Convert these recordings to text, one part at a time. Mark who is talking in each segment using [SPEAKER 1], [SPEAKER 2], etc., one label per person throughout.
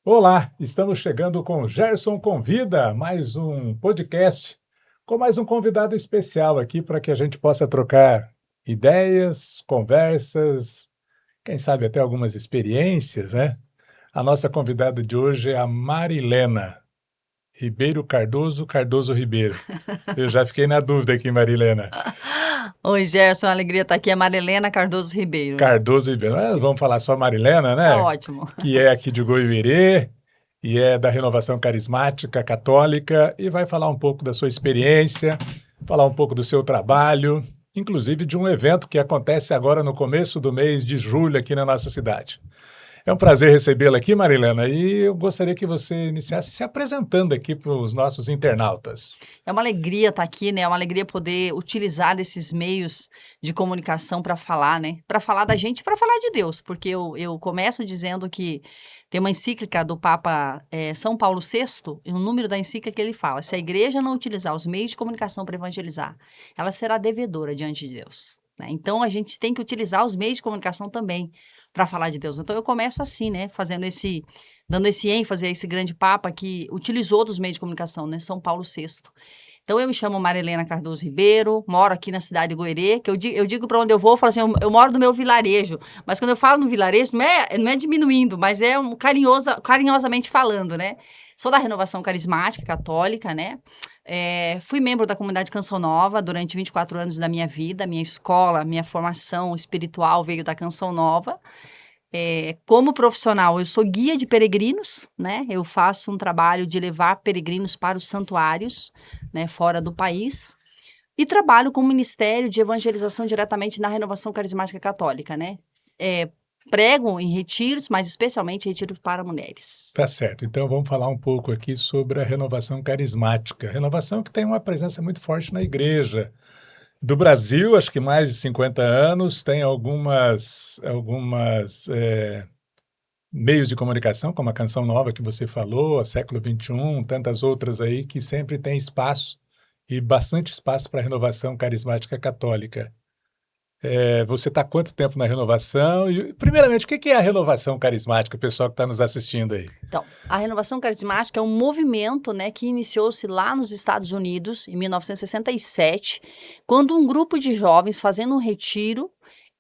[SPEAKER 1] Olá, estamos chegando com Gerson Convida, mais um podcast, com mais um convidado especial aqui para que a gente possa trocar ideias, conversas, quem sabe até algumas experiências, né? A nossa convidada de hoje é a Marilena Ribeiro Cardoso Ribeiro. Eu já fiquei na dúvida aqui, Marilena.
[SPEAKER 2] Oi, Gerson, alegria estar aqui. É Marilena Cardoso Ribeiro.
[SPEAKER 1] Cardoso Ribeiro. Vamos falar só Marilena,
[SPEAKER 2] Tá
[SPEAKER 1] né?
[SPEAKER 2] ótimo.
[SPEAKER 1] Que é aqui de Goiuerê e é da Renovação Carismática Católica e vai falar um pouco da sua experiência, falar um pouco do seu trabalho, inclusive de um evento que acontece agora no começo do mês de julho aqui na nossa cidade. É um prazer recebê-la aqui, Marilena, e eu gostaria que você iniciasse se apresentando aqui para os nossos internautas.
[SPEAKER 2] É uma alegria estar aqui, né? É uma alegria poder utilizar desses meios de comunicação para falar, né? Para falar da gente, para falar de Deus, porque eu começo dizendo que tem uma encíclica do Papa São Paulo VI, e o número da encíclica ele fala: se a igreja não utilizar os meios de comunicação para evangelizar, ela será devedora diante de Deus, né? Então a gente tem que utilizar os meios de comunicação também para falar de Deus. Então eu começo assim, né? Dando esse ênfase a esse grande Papa que utilizou dos meios de comunicação, né? São Paulo VI. Então, eu me chamo Marilena Cardoso Ribeiro, moro aqui na cidade de Goierê, que eu digo para onde eu vou, eu falo assim, eu moro no meu vilarejo, mas quando eu falo no vilarejo, não é diminuindo, mas é carinhosamente falando, né? Sou da Renovação Carismática Católica, né? Fui membro da comunidade Canção Nova durante 24 anos da minha vida, minha escola, minha formação espiritual veio da Canção Nova. Como profissional, eu sou guia de peregrinos, né? Eu faço um trabalho de levar peregrinos para os santuários, né, fora do país. E trabalho com o Ministério de Evangelização diretamente na Renovação Carismática Católica, né? Prego em retiros, mas especialmente retiros para mulheres.
[SPEAKER 1] Tá certo. Então vamos falar um pouco aqui sobre a renovação carismática. Renovação que tem uma presença muito forte na igreja. Do Brasil, acho que mais de 50 anos, tem algumas meios de comunicação, como a Canção Nova que você falou, a Século XXI, tantas outras aí que sempre tem espaço e bastante espaço para a renovação carismática católica. Você está há quanto tempo na renovação? E, primeiramente, o que é a renovação carismática, o pessoal que está nos assistindo aí?
[SPEAKER 2] Então, a Renovação Carismática é um movimento, né, que iniciou-se lá nos Estados Unidos, em 1967, quando um grupo de jovens, fazendo um retiro,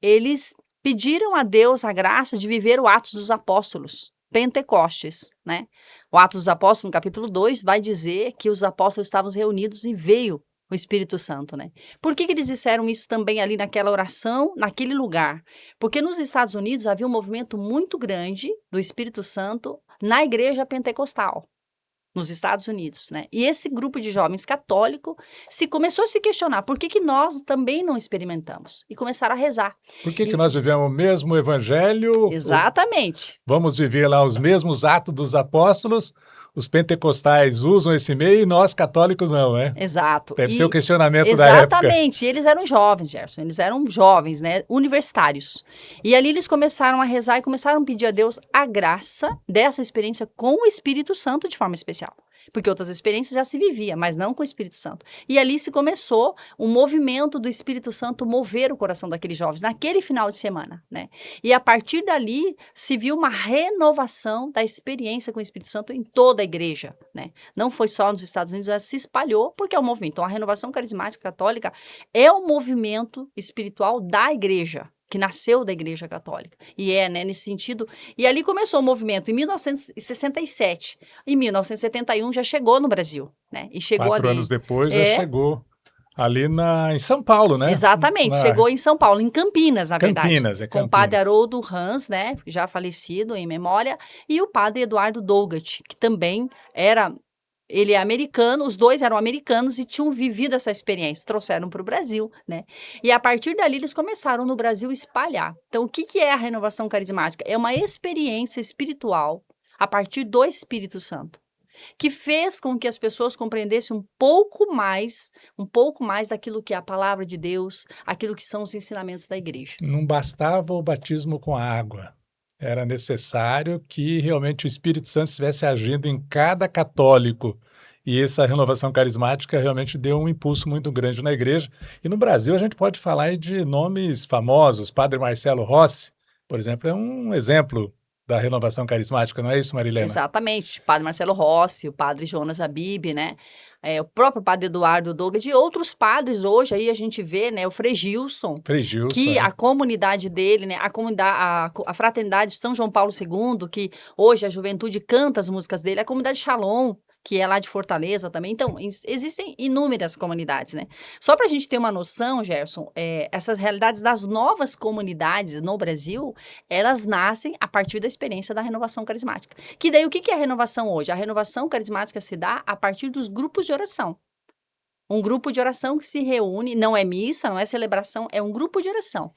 [SPEAKER 2] eles pediram a Deus a graça de viver o Atos dos Apóstolos, Pentecostes, né? O Atos dos Apóstolos, no capítulo 2, vai dizer que os apóstolos estavam reunidos e veio o Espírito Santo, né? Por que eles disseram isso também ali naquela oração, naquele lugar? Porque nos Estados Unidos havia um movimento muito grande do Espírito Santo na igreja pentecostal, nos Estados Unidos, né? E esse grupo de jovens católicos começou a se questionar por que nós também não experimentamos e começaram a rezar.
[SPEAKER 1] Por que nós vivemos o mesmo evangelho?
[SPEAKER 2] Exatamente.
[SPEAKER 1] Vamos viver lá os mesmos atos dos apóstolos? Os pentecostais usam esse meio e nós católicos não, né?
[SPEAKER 2] Exato.
[SPEAKER 1] Deve ser o questionamento da época.
[SPEAKER 2] Exatamente. Eles eram jovens, Gerson. Eles eram jovens, né? Universitários. E ali eles começaram a rezar e começaram a pedir a Deus a graça dessa experiência com o Espírito Santo de forma especial. Porque outras experiências já se vivia, mas não com o Espírito Santo. E ali se começou um movimento do Espírito Santo mover o coração daqueles jovens, naquele final de semana, né? E a partir dali se viu uma renovação da experiência com o Espírito Santo em toda a igreja, né? Não foi só nos Estados Unidos, ela se espalhou porque é um movimento. Então, a Renovação Carismática Católica é um movimento espiritual da igreja, que nasceu da Igreja Católica. E né, nesse sentido. E ali começou o movimento em 1967. Em 1971 já chegou no Brasil, né? E chegou
[SPEAKER 1] 4
[SPEAKER 2] ali.
[SPEAKER 1] anos depois já chegou ali em São Paulo, né?
[SPEAKER 2] Exatamente, chegou em São Paulo, em Campinas, na verdade.
[SPEAKER 1] Campinas.
[SPEAKER 2] Com o padre Haroldo Hans, né? Já falecido em memória, e o padre Eduardo Doughat, que também ele é americano, os dois eram americanos e tinham vivido essa experiência, trouxeram para o Brasil, né? E a partir dali eles começaram no Brasil espalhar. Então, o que é a renovação carismática? É uma experiência espiritual a partir do Espírito Santo, que fez com que as pessoas compreendessem um pouco mais daquilo que é a palavra de Deus, aquilo que são os ensinamentos da igreja.
[SPEAKER 1] Não bastava o batismo com água. Era necessário que realmente o Espírito Santo estivesse agindo em cada católico. E essa renovação carismática realmente deu um impulso muito grande na igreja. E no Brasil a gente pode falar de nomes famosos. Padre Marcelo Rossi, por exemplo, é um exemplo da Renovação Carismática, não é isso, Marilena?
[SPEAKER 2] Exatamente. Padre Marcelo Rossi, o padre Jonas Abib, né? O próprio padre Eduardo Douglas e outros padres hoje aí a gente vê, né? O Frei Gilson,
[SPEAKER 1] Frei Gilson,
[SPEAKER 2] que a comunidade dele, né? A comunidade, a fraternidade São João Paulo II, que hoje a juventude canta as músicas dele, a comunidade Shalom, que é lá de Fortaleza também. Então, existem inúmeras comunidades, né? Só para a gente ter uma noção, Gerson, essas realidades das novas comunidades no Brasil, elas nascem a partir da experiência da renovação carismática. Que daí, o que é a renovação hoje? A renovação carismática se dá a partir dos grupos de oração. Um grupo de oração que se reúne, não é missa, não é celebração, é um grupo de oração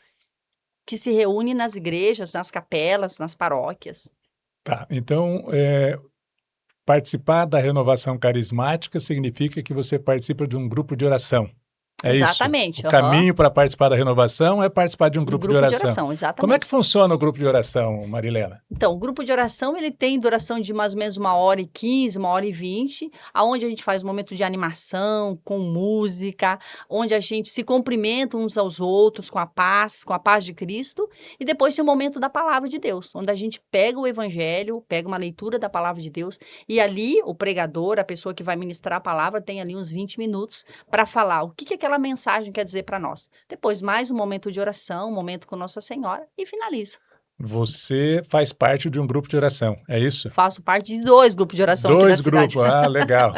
[SPEAKER 2] que se reúne nas igrejas, nas capelas, nas paróquias.
[SPEAKER 1] Tá, então, participar da Renovação Carismática significa que você participa de um grupo de oração. É
[SPEAKER 2] Exatamente.
[SPEAKER 1] isso? O caminho para participar da renovação é participar de um grupo de oração.
[SPEAKER 2] Exatamente.
[SPEAKER 1] Como é que funciona o grupo de oração, Marilena?
[SPEAKER 2] Então, o grupo de oração, ele tem duração de mais ou menos 1h15, 1h20, aonde a gente faz um momento de animação, com música, onde a gente se cumprimenta uns aos outros com a paz de Cristo, e depois tem o momento da palavra de Deus, onde a gente pega o evangelho, pega uma leitura da palavra de Deus, e ali o pregador, a pessoa que vai ministrar a palavra, tem ali uns 20 minutos para falar o que aquela mensagem quer dizer para nós. Depois, mais um momento de oração, um momento com Nossa Senhora, e finaliza.
[SPEAKER 1] Você faz parte de um grupo de oração, é isso?
[SPEAKER 2] Faço parte de 2 grupos de oração aqui na cidade.
[SPEAKER 1] 2 grupos, legal.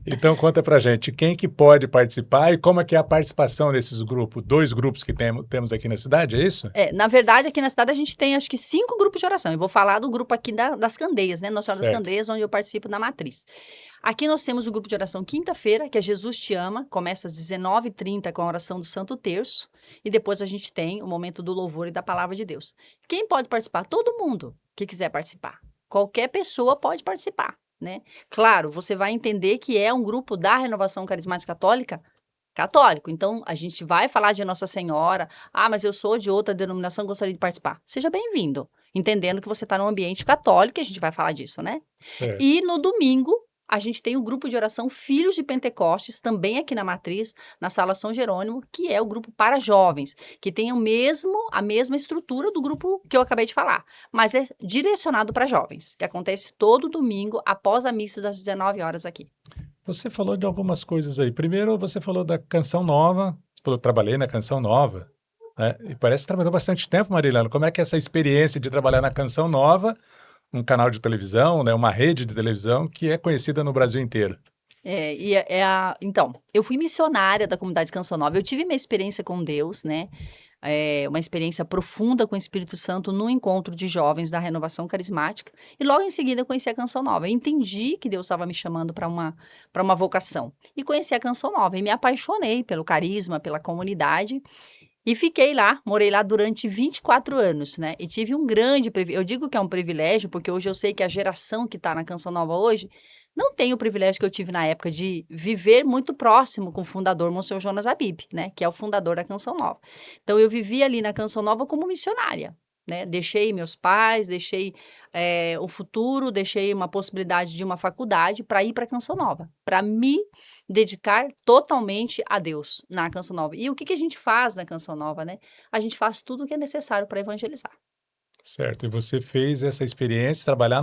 [SPEAKER 1] Então, conta pra gente, quem que pode participar e como é que é a participação desses grupos? 2 grupos que temos aqui na cidade, é isso?
[SPEAKER 2] Na verdade, aqui na cidade a gente tem, acho que 5 grupos de oração. Eu vou falar do grupo aqui das Candeias, né? Nossa Senhora das Candeias, onde eu participo da matriz. Aqui nós temos o grupo de oração quinta-feira, que é Jesus Te Ama, começa às 19h30 com a oração do Santo Terço, e depois a gente tem o momento do louvor e da palavra de Deus. Quem pode participar? Todo mundo que quiser participar. Qualquer pessoa pode participar, né? Claro, você vai entender que é um grupo da Renovação Carismática Católico. Então, a gente vai falar de Nossa Senhora. Mas eu sou de outra denominação, gostaria de participar. Seja bem-vindo, entendendo que você está num ambiente católico, e a gente vai falar disso, né?
[SPEAKER 1] Certo.
[SPEAKER 2] E no domingo, a gente tem o grupo de oração Filhos de Pentecostes, também aqui na Matriz, na Sala São Jerônimo, que é o grupo para jovens, que tem a mesma estrutura do grupo que eu acabei de falar, mas é direcionado para jovens, que acontece todo domingo após a missa das 19 horas aqui.
[SPEAKER 1] Você falou de algumas coisas aí. Primeiro, você falou da Canção Nova, você falou, trabalhei na Canção Nova, né? E parece que trabalhou bastante tempo, Marilena. Como é que é essa experiência de trabalhar na Canção Nova, um canal de televisão, né, uma rede de televisão que é conhecida no Brasil inteiro?
[SPEAKER 2] Então, eu fui missionária da comunidade Canção Nova. Eu tive minha experiência com Deus, né? Uma experiência profunda com o Espírito Santo no encontro de jovens da Renovação Carismática. E logo em seguida eu conheci a Canção Nova. Eu entendi que Deus estava me chamando para uma vocação. E conheci a Canção Nova. E me apaixonei pelo carisma, pela comunidade. E fiquei lá, morei lá durante 24 anos, né? E tive um grande privilégio. Eu digo que é um privilégio, porque hoje eu sei que a geração que está na Canção Nova hoje não tem o privilégio que eu tive na época de viver muito próximo com o fundador, Monsenhor Jonas Abib, né? Que é o fundador da Canção Nova. Então, eu vivi ali na Canção Nova como missionária, né? Deixei meus pais, deixei o futuro, deixei uma possibilidade de uma faculdade para ir para a Canção Nova, para me dedicar totalmente a Deus na Canção Nova. E o que a gente faz na Canção Nova, né? A gente faz tudo o que é necessário para evangelizar.
[SPEAKER 1] Certo, e você fez essa experiência, trabalhar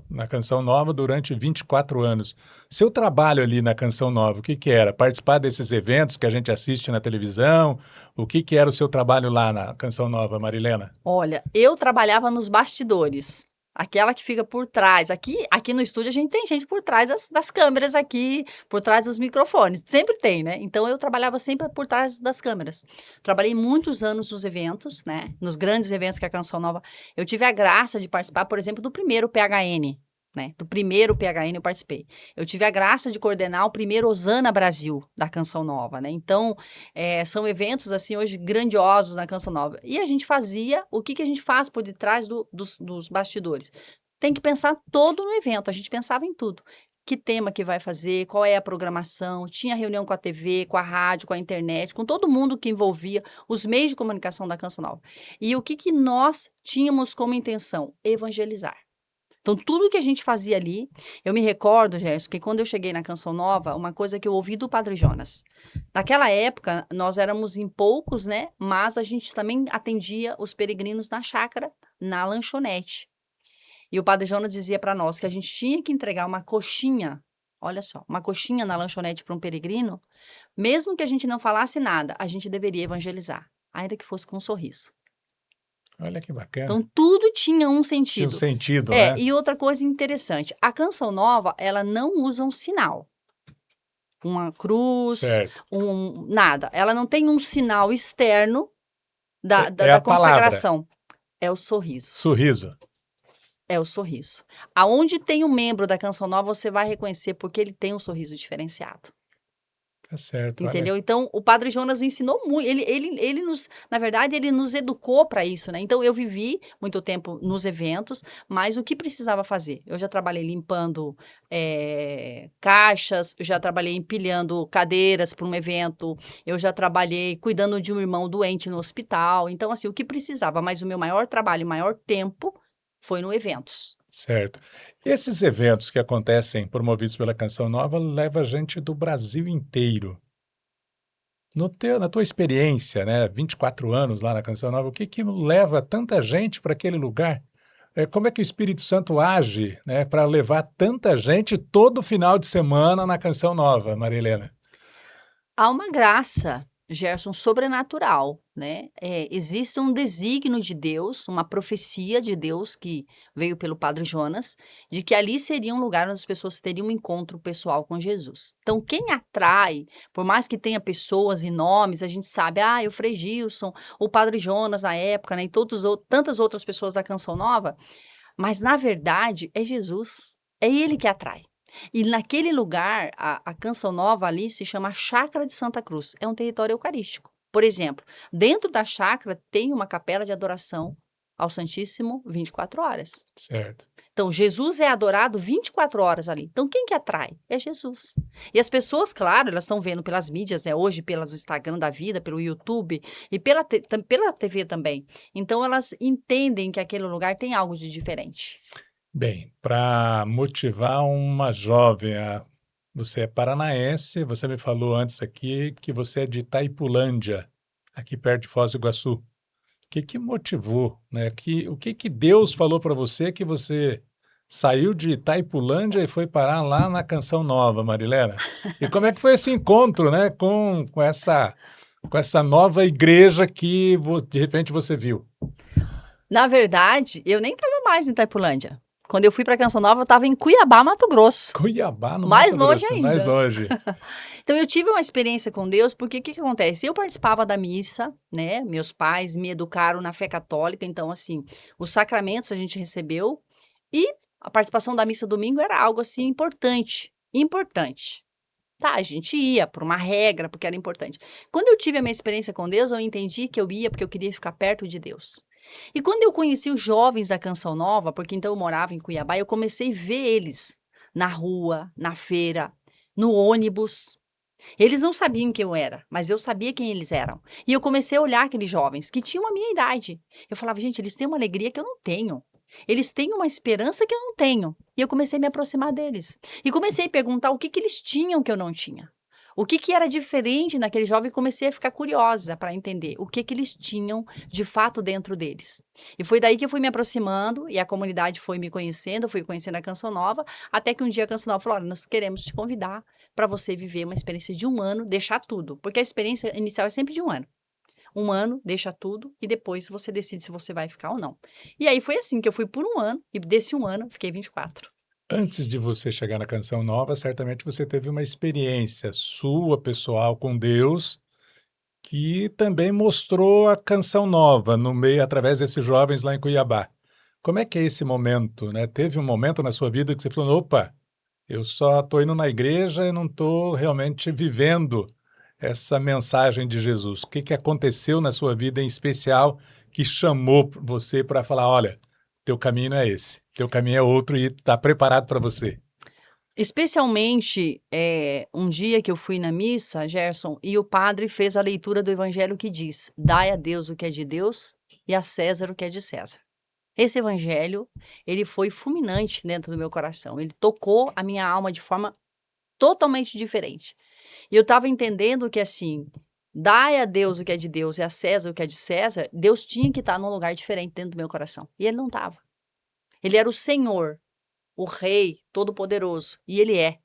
[SPEAKER 1] na Canção Nova durante 24 anos. Seu trabalho ali na Canção Nova, o que era? Participar desses eventos que a gente assiste na televisão? O que era o seu trabalho lá na Canção Nova, Marilena?
[SPEAKER 2] Olha, eu trabalhava nos bastidores. Aquela que fica por trás. Aqui no estúdio a gente tem gente por trás das câmeras aqui, por trás dos microfones. Sempre tem, né? Então eu trabalhava sempre por trás das câmeras. Trabalhei muitos anos nos eventos, né? Nos grandes eventos que a Canção Nova. Eu tive a graça de participar, por exemplo, do primeiro PHN, né? Do primeiro PHN eu participei. Eu tive a graça de coordenar o primeiro Osana Brasil da Canção Nova, né? Então, são eventos, assim, hoje grandiosos na Canção Nova. E a gente fazia, o que a gente faz por detrás dos bastidores? Tem que pensar todo no evento, a gente pensava em tudo. Que tema que vai fazer, qual é a programação, tinha reunião com a TV, com a rádio, com a internet, com todo mundo que envolvia os meios de comunicação da Canção Nova. E o que nós tínhamos como intenção? Evangelizar. Então, tudo que a gente fazia ali, eu me recordo, Gerson, que quando eu cheguei na Canção Nova, uma coisa que eu ouvi do Padre Jonas. Naquela época, nós éramos em poucos, né? Mas a gente também atendia os peregrinos na chácara, na lanchonete. E o Padre Jonas dizia para nós que a gente tinha que entregar uma coxinha, olha só, uma coxinha na lanchonete para um peregrino, mesmo que a gente não falasse nada, a gente deveria evangelizar, ainda que fosse com um sorriso.
[SPEAKER 1] Olha que
[SPEAKER 2] Então
[SPEAKER 1] bacana.
[SPEAKER 2] tudo tinha um
[SPEAKER 1] Tinha um
[SPEAKER 2] sentido.
[SPEAKER 1] sentido, né?
[SPEAKER 2] E outra coisa interessante, a Canção Nova, ela não usa um sinal, uma cruz,
[SPEAKER 1] Certo.
[SPEAKER 2] nada. Ela não tem um sinal externo da,
[SPEAKER 1] É
[SPEAKER 2] da,
[SPEAKER 1] a
[SPEAKER 2] da
[SPEAKER 1] palavra,
[SPEAKER 2] consagração. É o sorriso.
[SPEAKER 1] sorriso.
[SPEAKER 2] É o sorriso. Aonde tem um membro da Canção Nova, você vai reconhecer porque ele tem um sorriso diferenciado.
[SPEAKER 1] Tá certo, olha.
[SPEAKER 2] Entendeu? Então, o Padre Jonas ensinou muito. Ele nos, na verdade, ele nos educou para isso, né? Então, eu vivi muito tempo nos eventos, mas o que precisava fazer? Eu já trabalhei limpando caixas, eu já trabalhei empilhando cadeiras para um evento, eu já trabalhei cuidando de um irmão doente no hospital. Então, assim, o que precisava, mas o meu maior trabalho, maior tempo foi no eventos.
[SPEAKER 1] Certo. Esses eventos que acontecem promovidos pela Canção Nova leva gente do Brasil inteiro. Na tua experiência, né, 24 anos lá na Canção Nova, o que que leva tanta gente para aquele lugar? Como é que o Espírito Santo age, né, para levar tanta gente todo final de semana na Canção Nova, Maria Helena?
[SPEAKER 2] Há uma graça, Gerson, sobrenatural, né? Existe um desígnio de Deus, uma profecia de Deus que veio pelo Padre Jonas, de que ali seria um lugar onde as pessoas teriam um encontro pessoal com Jesus. Então, quem atrai, por mais que tenha pessoas e nomes, a gente sabe, o Frei Gilson, o Padre Jonas na época, né? E tantas outras pessoas da Canção Nova, mas na verdade é Jesus. É ele que atrai. E naquele lugar, a Canção Nova ali se chama Chácara de Santa Cruz. É um território eucarístico. Por exemplo, dentro da chácara tem uma capela de adoração ao Santíssimo 24 horas.
[SPEAKER 1] Certo.
[SPEAKER 2] Então, Jesus é adorado 24 horas ali. Então, quem que atrai? É Jesus. E as pessoas, claro, elas estão vendo pelas mídias, né? Hoje pelos Instagram da vida, pelo YouTube e pela TV também. Então, elas entendem que aquele lugar tem algo de diferente.
[SPEAKER 1] Bem, para motivar uma jovem você é paranaense, você me falou antes aqui que você é de Itaipulândia, aqui perto de Foz do Iguaçu. O que que motivou, né? O que que Deus falou para você que você saiu de Itaipulândia e foi parar lá na Canção Nova, Marilena? E como é que foi esse encontro, né, com essa nova igreja que de repente você viu?
[SPEAKER 2] Na verdade, eu nem estava mais em Itaipulândia. Quando eu fui para Canção Nova, eu estava em Cuiabá, Mato Grosso.
[SPEAKER 1] Cuiabá, no
[SPEAKER 2] Mais
[SPEAKER 1] Mato
[SPEAKER 2] longe
[SPEAKER 1] Grosso, mais
[SPEAKER 2] ainda.
[SPEAKER 1] longe.
[SPEAKER 2] Então, eu tive uma experiência com Deus, porque o que acontece? Eu participava da missa, né? Meus pais me educaram na fé católica, então, assim, os sacramentos a gente recebeu e a participação da missa domingo era algo, assim, importante. Importante. Tá, a gente ia por uma regra, porque era importante. Quando eu tive a minha experiência com Deus, eu entendi que eu ia porque eu queria ficar perto de Deus. E quando eu conheci os jovens da Canção Nova, porque então eu morava em Cuiabá, eu comecei a ver eles na rua, na feira, no ônibus. Eles não sabiam quem eu era, mas eu sabia quem eles eram. E eu comecei a olhar aqueles jovens que tinham a minha idade. Eu falava, gente, eles têm uma alegria que eu não tenho. Eles têm uma esperança que eu não tenho. E eu comecei a me aproximar deles. E comecei a perguntar o que que eles tinham que eu não tinha. O que que era diferente naquele jovem, e comecei a ficar curiosa para entender o que que eles tinham de fato dentro deles. E foi daí que eu fui me aproximando e a comunidade foi me conhecendo, eu fui conhecendo a Canção Nova, até que um dia a Canção Nova falou, olha, nós queremos te convidar para você viver uma experiência de 1 ano, deixar tudo, porque a experiência inicial é sempre de 1 ano. 1 ano, deixa tudo e depois você decide se você vai ficar ou não. E aí foi assim que eu fui por 1 ano e desse 1 ano fiquei 24.
[SPEAKER 1] Antes de você chegar na Canção Nova, certamente você teve uma experiência sua, pessoal, com Deus, que também mostrou a Canção Nova no meio, através desses jovens lá em Cuiabá. Como é que é esse momento, né? Teve um momento na sua vida que você falou, opa, eu só estou indo na igreja e não estou realmente vivendo essa mensagem de Jesus. O que que aconteceu na sua vida em especial que chamou você para falar, olha, teu caminho não é esse, teu caminho é outro e está preparado para você?
[SPEAKER 2] Especialmente, um dia que eu fui na missa, Gerson, e o padre fez a leitura do evangelho que diz: "Dai a Deus o que é de Deus e a César o que é de César". Esse evangelho, ele foi fulminante dentro do meu coração, ele tocou a minha alma de forma totalmente diferente. E eu estava entendendo que, assim, dai a Deus o que é de Deus e a César o que é de César, Deus tinha que estar num lugar diferente dentro do meu coração, e ele não estava. Ele era o Senhor, o Rei Todo-Poderoso, e Ele é.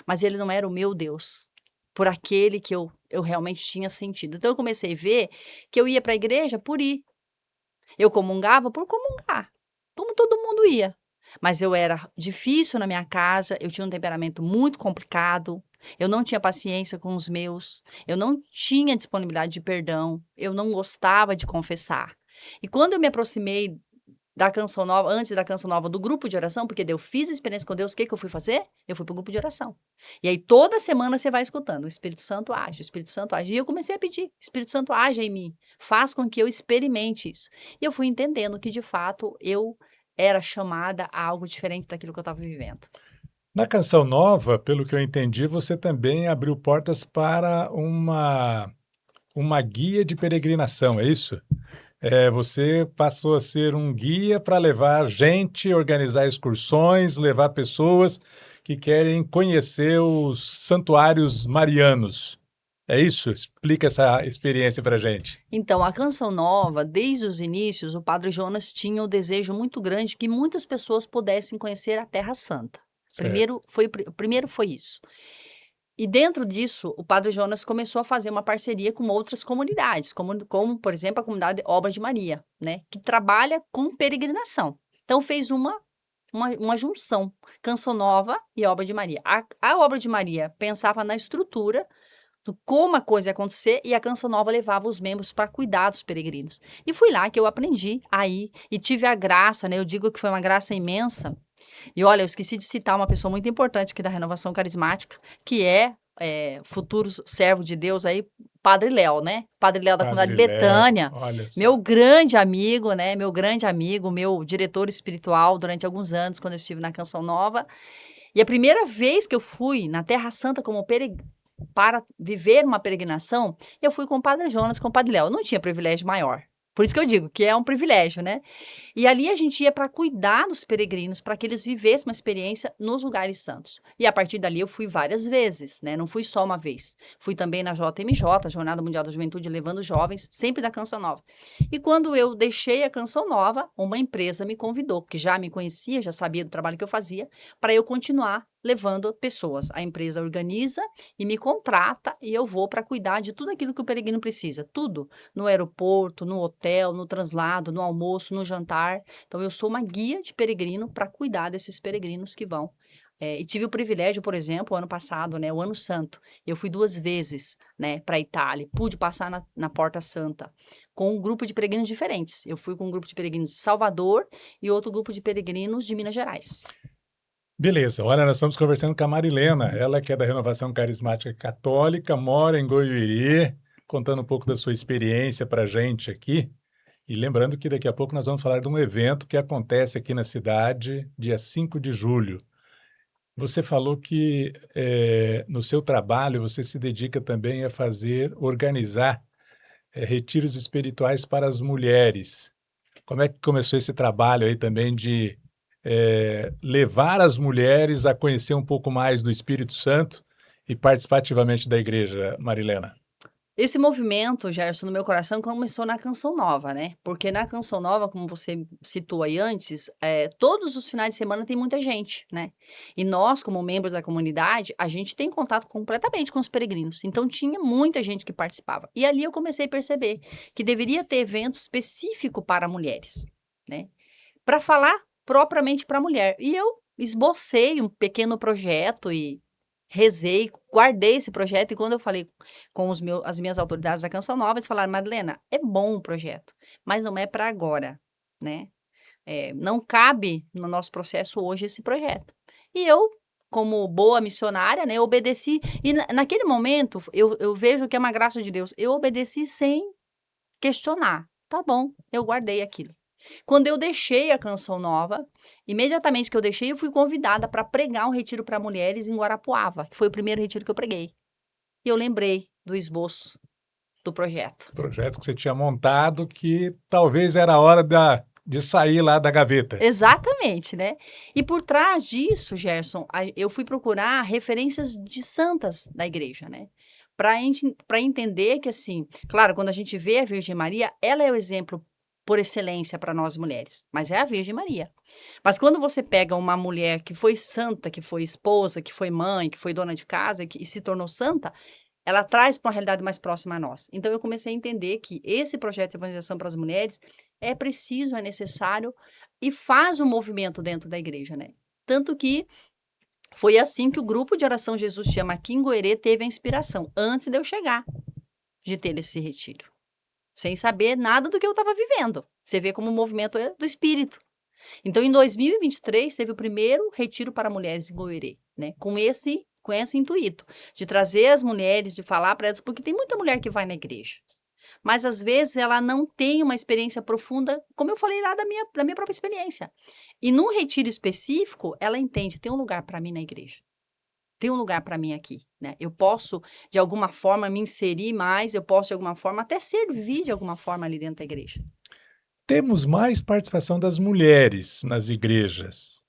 [SPEAKER 2] Mas Ele não era o meu Deus, por aquele que eu realmente tinha sentido. Então eu comecei a ver que eu ia para a igreja por ir. Eu comungava por comungar, como todo mundo ia. Mas eu era difícil na minha casa, eu tinha um temperamento muito complicado, eu não tinha paciência com os meus, eu não tinha disponibilidade de perdão, eu não gostava de confessar. E quando eu me aproximei da Canção Nova, antes da Canção Nova, do grupo de oração, porque daí eu fiz a experiência com Deus, o que que eu fui fazer? Eu fui para o grupo de oração. E aí toda semana você vai escutando, o Espírito Santo age, o Espírito Santo age. E eu comecei a pedir, Espírito Santo age em mim, faz com que eu experimente isso. E eu fui entendendo que, de fato, eu era chamada a algo diferente daquilo que eu estava vivendo.
[SPEAKER 1] Na Canção Nova, pelo que eu entendi, você também abriu portas para uma guia de peregrinação, é isso? Você passou a ser um guia para levar gente, organizar excursões, levar pessoas que querem conhecer os santuários marianos. É isso? Explica essa experiência para gente.
[SPEAKER 2] Então, a Canção Nova, desde os inícios, o Padre Jonas tinha o desejo muito grande que muitas pessoas pudessem conhecer a Terra Santa.
[SPEAKER 1] Certo.
[SPEAKER 2] Primeiro foi isso. E dentro disso, o Padre Jonas começou a fazer uma parceria com outras comunidades, como, por exemplo, a comunidade Obra de Maria, né, que trabalha com peregrinação. Então fez uma junção, Canção Nova e Obra de Maria. A Obra de Maria pensava na estrutura, do como a coisa ia acontecer, e a Canção Nova levava os membros para cuidar dos peregrinos. E fui lá que eu aprendi aí, e tive a graça, né, eu digo que foi uma graça imensa. E olha, eu esqueci de citar uma pessoa muito importante aqui da Renovação Carismática, que futuro servo de Deus aí, Padre Léo, né? Padre Léo da comunidade
[SPEAKER 1] Padre Léo,
[SPEAKER 2] Betânia,
[SPEAKER 1] olha
[SPEAKER 2] meu
[SPEAKER 1] só.
[SPEAKER 2] grande amigo, né? Meu grande amigo, meu diretor espiritual durante alguns anos, quando eu estive na Canção Nova. E a primeira vez que eu fui na Terra Santa para viver uma peregrinação, eu fui com o Padre Jonas, com o Padre Léo. Eu não tinha privilégio maior. Por isso que eu digo que é um privilégio, né? E ali a gente ia para cuidar dos peregrinos, para que eles vivessem uma experiência nos lugares santos. E a partir dali eu fui várias vezes, né? Não fui só uma vez. Fui também na JMJ, Jornada Mundial da Juventude, levando jovens, sempre da Canção Nova. E quando eu deixei a Canção Nova, uma empresa me convidou, que já me conhecia, já sabia do trabalho que eu fazia, para eu continuar levando pessoas. A empresa organiza e me contrata e eu vou para cuidar de tudo aquilo que o peregrino precisa, tudo, no aeroporto, no hotel, no translado, no almoço, no jantar. Então eu sou uma guia de peregrino para cuidar desses peregrinos que vão. E tive o privilégio, por exemplo, ano passado, né, o Ano Santo, eu fui 2 vezes, né, para a Itália, pude passar na Porta Santa com um grupo de peregrinos diferentes. Eu fui com um grupo de peregrinos de Salvador e outro grupo de peregrinos de Minas Gerais.
[SPEAKER 1] Beleza, olha, nós estamos conversando com a Marilena, ela que é da Renovação Carismática Católica, mora em Goiuiri, contando um pouco da sua experiência para a gente aqui. E lembrando que daqui a pouco nós vamos falar de um evento que acontece aqui na cidade, dia 5 de julho. Você falou que no seu trabalho você se dedica também a organizar retiros espirituais para as mulheres. Como é que começou esse trabalho aí também de levar as mulheres a conhecer um pouco mais do Espírito Santo e participar ativamente da igreja, Marilena?
[SPEAKER 2] Esse movimento, Gerson, no meu coração começou na Canção Nova, né? Porque na Canção Nova, como você citou aí antes, todos os finais de semana tem muita gente, né? E nós, como membros da comunidade, a gente tem contato completamente com os peregrinos. Então tinha muita gente que participava. E ali eu comecei a perceber que deveria ter evento específico para mulheres, né? Para falar propriamente para a mulher. E eu esbocei um pequeno projeto e rezei, guardei esse projeto, e quando eu falei com as minhas autoridades da Canção Nova, eles falaram: "Madalena, é bom o projeto, mas não é para agora, né, não cabe no nosso processo hoje esse projeto". E eu, como boa missionária, né, obedeci, e naquele momento eu vejo que é uma graça de Deus, eu obedeci sem questionar. Tá bom, eu guardei aquilo. Quando eu deixei a Canção Nova, imediatamente que eu deixei, eu fui convidada para pregar um retiro para mulheres em Guarapuava, que foi o primeiro retiro que eu preguei. E eu lembrei do esboço do projeto.
[SPEAKER 1] Projetos que você tinha montado que talvez era a hora de sair lá da gaveta.
[SPEAKER 2] Exatamente, né? E por trás disso, Gerson, eu fui procurar referências de santas da igreja, né? Para entender que, assim, claro, quando a gente vê a Virgem Maria, ela é o exemplo por excelência para nós mulheres, mas é a Virgem Maria. Mas quando você pega uma mulher que foi santa, que foi esposa, que foi mãe, que foi dona de casa e se tornou santa, ela traz para uma realidade mais próxima a nós. Então eu comecei a entender que esse projeto de evangelização para as mulheres é preciso, é necessário e faz um movimento dentro da igreja, né? Tanto que foi assim que o grupo de oração Jesus Te Ama aqui em Goerê teve a inspiração, antes de eu chegar, de ter esse retiro. Sem saber nada do que eu estava vivendo. Você vê como o movimento é do espírito. Então, em 2023, teve o primeiro retiro para mulheres em Goerê, né? Com esse intuito, de trazer as mulheres, de falar para elas, porque tem muita mulher que vai na igreja. Mas, às vezes, ela não tem uma experiência profunda, como eu falei lá da minha própria experiência. E num retiro específico, ela entende, tem um lugar para mim na igreja. Tem um lugar para mim aqui, né? Eu posso, de alguma forma, me inserir mais, eu posso, de alguma forma, até servir de alguma forma ali dentro da igreja.
[SPEAKER 1] Temos mais participação das mulheres nas igrejas,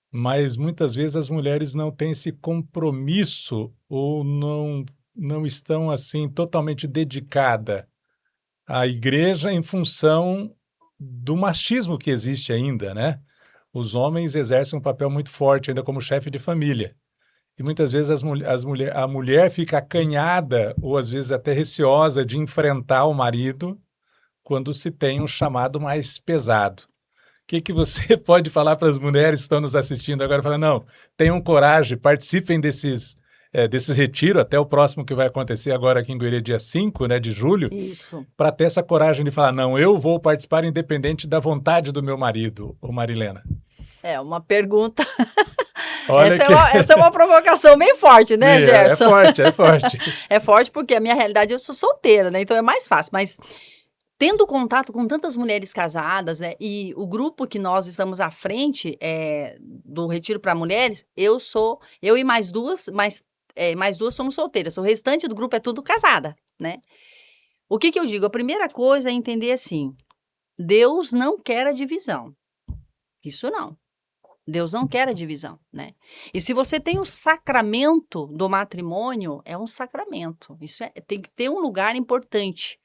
[SPEAKER 1] mas muitas vezes as mulheres não têm esse compromisso ou não estão assim totalmente dedicadas à igreja em função do machismo que existe ainda, né? Os homens exercem um papel muito forte ainda como chefe de família. E muitas vezes a mulher fica acanhada ou às vezes até receosa de enfrentar o marido quando se tem um chamado mais pesado. O que você pode falar para as mulheres que estão nos assistindo agora? Falar, não, tenham coragem, participem desses retiros, até o próximo que vai acontecer agora aqui em Goiânia, dia 5, né, de julho,
[SPEAKER 2] Isso.
[SPEAKER 1] para ter essa coragem de falar, não, eu vou participar independente da vontade do meu marido, ô Marilena.
[SPEAKER 2] É uma pergunta.
[SPEAKER 1] Olha
[SPEAKER 2] essa é uma provocação bem forte, né,
[SPEAKER 1] Sim,
[SPEAKER 2] Gerson?
[SPEAKER 1] É forte, é forte.
[SPEAKER 2] É forte porque a minha realidade, eu sou solteira, né? Então é mais fácil. Mas tendo contato com tantas mulheres casadas, né, e o grupo que nós estamos à frente do Retiro para Mulheres, eu e mais duas, mais duas somos solteiras. O restante do grupo é tudo casada, né? O que eu digo? A primeira coisa é entender assim, Deus não quer a divisão. Isso não. Deus não quer a divisão, né? E se você tem o sacramento do matrimônio, é um sacramento. Isso tem que ter um lugar importante.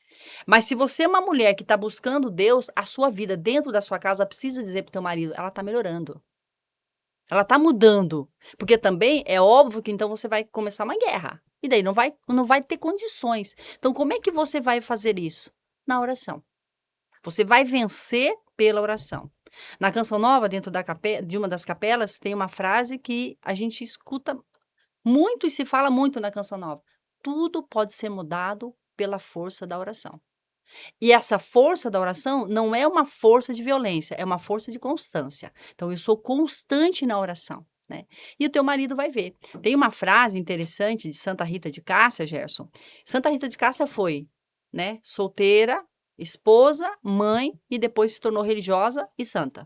[SPEAKER 2] Mas se você é uma mulher que está buscando Deus, a sua vida dentro da sua casa precisa dizer para o teu marido, ela está melhorando. Ela está mudando. Porque também é óbvio que então você vai começar uma guerra. E daí não vai ter condições. Então como é que você vai fazer isso? Na oração. Você vai vencer pela oração. Na Canção Nova, dentro de uma das capelas, tem uma frase que a gente escuta muito e se fala muito na Canção Nova. Tudo pode ser mudado pela força da oração. E essa força da oração não é uma força de violência, é uma força de constância. Então, eu sou constante na oração, né? E o teu marido vai ver. Tem uma frase interessante de Santa Rita de Cássia, Gerson. Santa Rita de Cássia foi, né, solteira, esposa, mãe e depois se tornou religiosa e santa.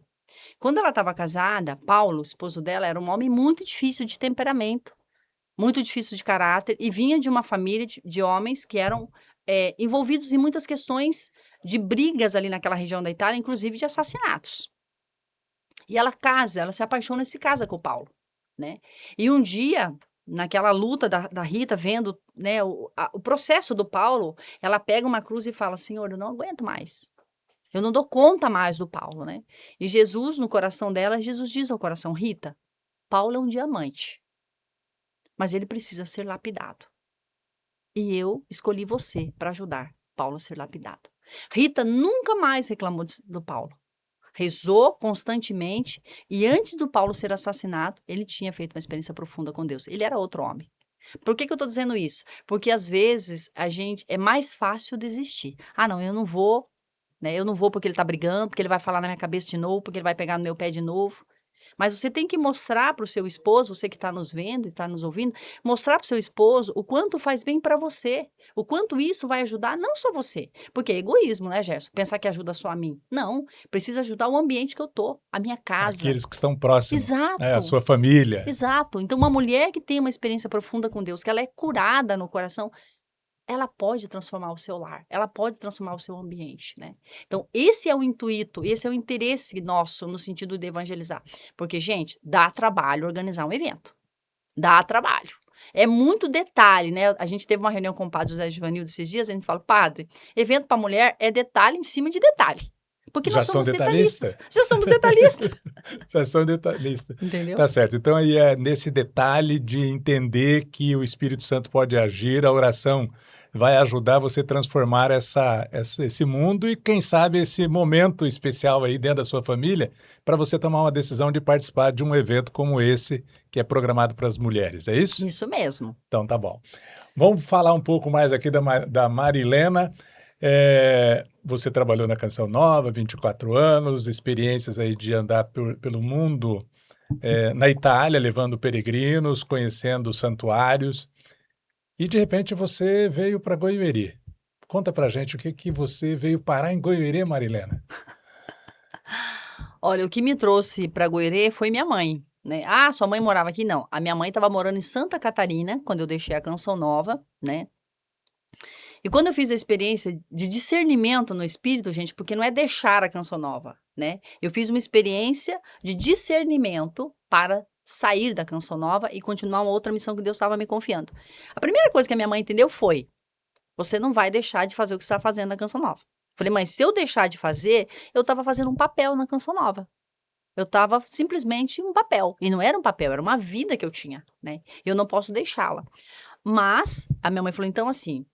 [SPEAKER 2] Quando ela estava casada, Paulo, esposo dela, era um homem muito difícil de temperamento, muito difícil de caráter e vinha de uma família de homens que eram envolvidos em muitas questões de brigas ali naquela região da Itália, inclusive de assassinatos. E ela se apaixona e se casa com o Paulo, né? E um dia, naquela luta da Rita, vendo, né, o processo do Paulo, ela pega uma cruz e fala, Senhor, eu não aguento mais. Eu não dou conta mais do Paulo, né? E Jesus, no coração dela, Jesus diz ao coração, Rita, Paulo é um diamante, mas ele precisa ser lapidado. E eu escolhi você para ajudar Paulo a ser lapidado. Rita nunca mais reclamou do Paulo. Rezou constantemente e antes do Paulo ser assassinado, ele tinha feito uma experiência profunda com Deus. Ele era outro homem. Por que eu estou dizendo isso? Porque às vezes é mais fácil desistir. Ah, não, eu não vou, né? Eu não vou porque ele está brigando, porque ele vai falar na minha cabeça de novo, porque ele vai pegar no meu pé de novo. Mas você tem que mostrar para o seu esposo, você que está nos vendo e está nos ouvindo, mostrar para o seu esposo o quanto faz bem para você, o quanto isso vai ajudar não só você, porque é egoísmo, né, Gerson? Pensar que ajuda só a mim. Não, precisa ajudar o ambiente que eu tô, a minha casa.
[SPEAKER 1] Aqueles que estão próximos, né, a
[SPEAKER 2] Exato.
[SPEAKER 1] sua família.
[SPEAKER 2] Exato. Então, uma mulher que tem uma experiência profunda com Deus, que ela é curada no coração, ela pode transformar o seu lar, ela pode transformar o seu ambiente, né? Então, esse é o intuito, esse é o interesse nosso no sentido de evangelizar. Porque, gente, dá trabalho organizar um evento. Dá trabalho. É muito detalhe, né? A gente teve uma reunião com o padre José Givanildo esses dias, a gente fala, padre, evento para mulher é detalhe em cima de detalhe. Porque
[SPEAKER 1] Já
[SPEAKER 2] nós
[SPEAKER 1] são
[SPEAKER 2] somos detalhistas.
[SPEAKER 1] detalhista?
[SPEAKER 2] Já somos detalhistas.
[SPEAKER 1] Já são detalhista.
[SPEAKER 2] Entendeu?
[SPEAKER 1] Tá certo. Então aí é nesse detalhe de entender que o Espírito Santo pode agir, a oração vai ajudar você a transformar esse mundo e, quem sabe, esse momento especial aí dentro da sua família para você tomar uma decisão de participar de um evento como esse que é programado para as mulheres. É isso?
[SPEAKER 2] Isso mesmo.
[SPEAKER 1] Então tá bom. Vamos falar um pouco mais aqui da Marilena. Você trabalhou na Canção Nova, 24 anos, experiências aí de andar pelo mundo, na Itália, levando peregrinos, conhecendo santuários, e de repente você veio para Goiuerê. Conta pra gente o que você veio parar em Goiuerê, Marilena.
[SPEAKER 2] Olha, o que me trouxe para Goerê foi minha mãe, né? Ah, sua mãe morava aqui? Não. A minha mãe estava morando em Santa Catarina, quando eu deixei a Canção Nova, né? E quando eu fiz a experiência de discernimento no espírito, gente, porque não é deixar a Canção Nova, né? Eu fiz uma experiência de discernimento para sair da Canção Nova e continuar uma outra missão que Deus estava me confiando. A primeira coisa que a minha mãe entendeu foi: você não vai deixar de fazer o que você está fazendo na Canção Nova. Falei, mas se eu deixar de fazer, eu estava fazendo um papel na Canção Nova. Eu estava simplesmente um papel. E não era um papel, era uma vida que eu tinha, né? Eu não posso deixá-la. Mas a minha mãe falou, então assim,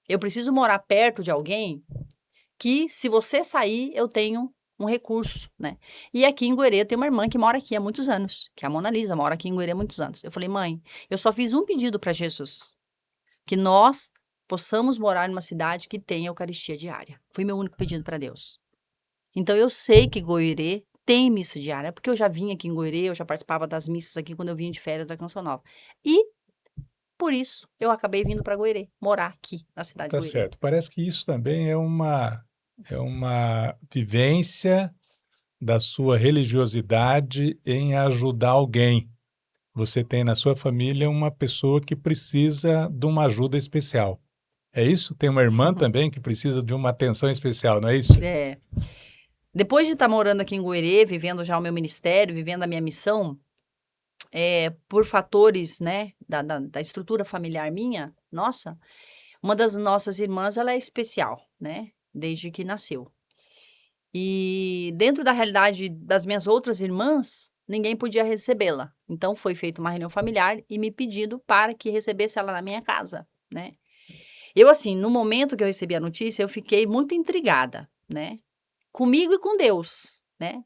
[SPEAKER 2] eu preciso morar perto de alguém que, se você sair, eu tenho um recurso, né? E aqui em Goerê tem uma irmã que mora aqui há muitos anos, que é a Mona Lisa, mora aqui em Goerê há muitos anos. Eu falei, mãe, eu só fiz um pedido para Jesus, que nós possamos morar numa cidade que tenha Eucaristia diária. Foi meu único pedido para Deus. Então eu sei que Goerê tem missa diária, porque eu já vim aqui em Goerê, eu já participava das missas aqui quando eu vinha de férias da Canção Nova. E, por isso, eu acabei vindo para Goerê, morar aqui na cidade de
[SPEAKER 1] Tá
[SPEAKER 2] Goerê.
[SPEAKER 1] certo. Parece que isso também é uma vivência da sua religiosidade em ajudar alguém. Você tem na sua família uma pessoa que precisa de uma ajuda especial. É isso? Tem uma irmã também que precisa de uma atenção especial, não é isso?
[SPEAKER 2] É. Depois de estar morando aqui em Goerê, vivendo já o meu ministério, vivendo a minha missão, por fatores, né, da estrutura familiar minha, nossa, uma das nossas irmãs, ela é especial, né, desde que nasceu. E dentro da realidade das minhas outras irmãs, ninguém podia recebê-la. Então foi feita uma reunião familiar e me pedido para que recebesse ela na minha casa, né. Eu, assim, no momento que eu recebi a notícia, eu fiquei muito intrigada, né, comigo e com Deus, né.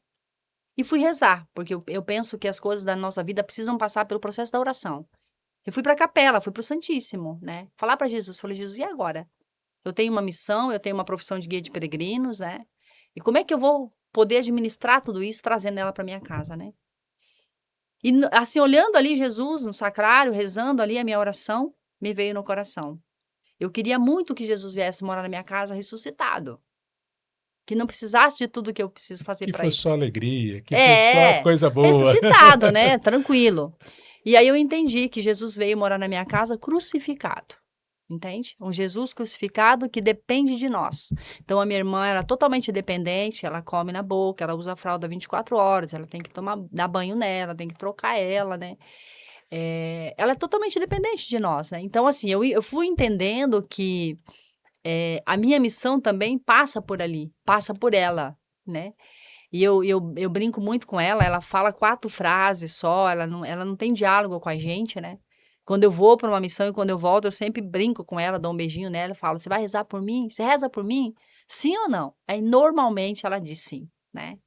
[SPEAKER 2] E fui rezar, porque eu penso que as coisas da nossa vida precisam passar pelo processo da oração. Eu fui para a capela, fui para o Santíssimo, né, falar para Jesus, falei: "Jesus, e agora? Eu tenho uma missão, eu tenho uma profissão de guia de peregrinos, né, e como é que eu vou poder administrar tudo isso trazendo ela para minha casa, né?" E assim, olhando ali Jesus no sacrário, rezando ali a minha oração, me veio no coração. Eu queria muito que Jesus viesse morar na minha casa ressuscitado, que não precisasse de tudo que eu preciso fazer
[SPEAKER 1] Que
[SPEAKER 2] para
[SPEAKER 1] foi
[SPEAKER 2] ir.
[SPEAKER 1] só alegria, que foi só
[SPEAKER 2] É,
[SPEAKER 1] coisa boa.
[SPEAKER 2] ressuscitado, né, tranquilo. E aí eu entendi que Jesus veio morar na minha casa crucificado, entende? Um Jesus crucificado que depende de nós. Então a minha irmã era totalmente dependente, ela come na boca, ela usa a fralda 24 horas, ela tem que dar banho nela, tem que trocar ela, né. Ela é totalmente dependente de nós, né. Então assim, eu fui entendendo que, a minha missão também passa por ali, passa por ela, né. E eu brinco muito com ela, ela fala 4 frases só, ela não tem diálogo com a gente, né. Quando eu vou para uma missão e quando eu volto, eu sempre brinco com ela, dou um beijinho nela e falo: "Você vai rezar por mim? Você reza por mim? Sim ou não?" Aí normalmente ela diz sim, né.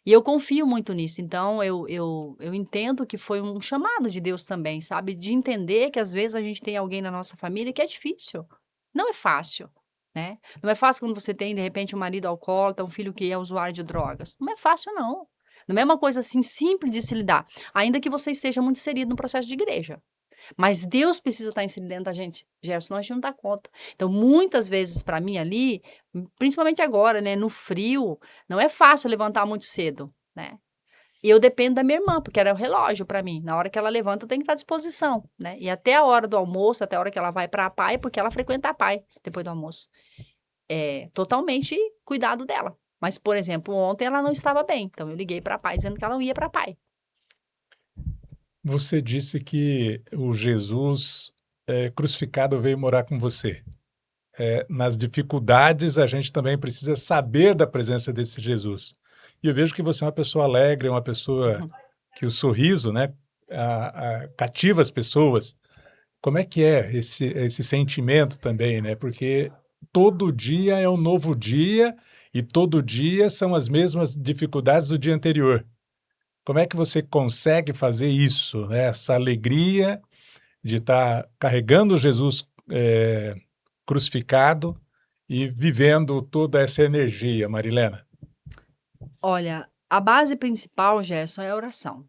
[SPEAKER 2] E eu confio muito nisso, então eu entendo que foi um chamado de Deus também, sabe, de entender que às vezes a gente tem alguém na nossa família que é difícil, não é fácil, né. Não é fácil quando você tem, de repente, um marido alcoólatra, um filho que é usuário de drogas, não é fácil não. Não é uma coisa, assim, simples de se lidar, ainda que você esteja muito inserido no processo de igreja. Mas Deus precisa estar inserido dentro da gente, Gerson, senão a gente não dá conta. Então, muitas vezes para mim ali, principalmente agora, né, no frio, não é fácil levantar muito cedo, né. E eu dependo da minha irmã, porque era o relógio para mim, na hora que ela levanta eu tenho que estar à disposição, né. E até a hora do almoço, até a hora que ela vai para a PAI, porque ela frequenta a PAI depois do almoço. É totalmente cuidado dela. Mas, por exemplo, ontem ela não estava bem, então eu liguei para a PAI dizendo que ela não ia para a PAI.
[SPEAKER 1] Você disse que o Jesus crucificado veio morar com você. nas dificuldades, a gente também precisa saber da presença desse Jesus. E eu vejo que você é uma pessoa alegre, uma pessoa
[SPEAKER 2] Uhum.
[SPEAKER 1] que o sorriso, né, cativa as pessoas. Como é que é esse sentimento também, né? Porque todo dia é um novo dia e todo dia são as mesmas dificuldades do dia anterior. Como é que você consegue fazer isso, né? Essa alegria de estar carregando Jesus crucificado e vivendo toda essa energia, Marilena?
[SPEAKER 2] Olha, a base principal, Gerson, é a oração.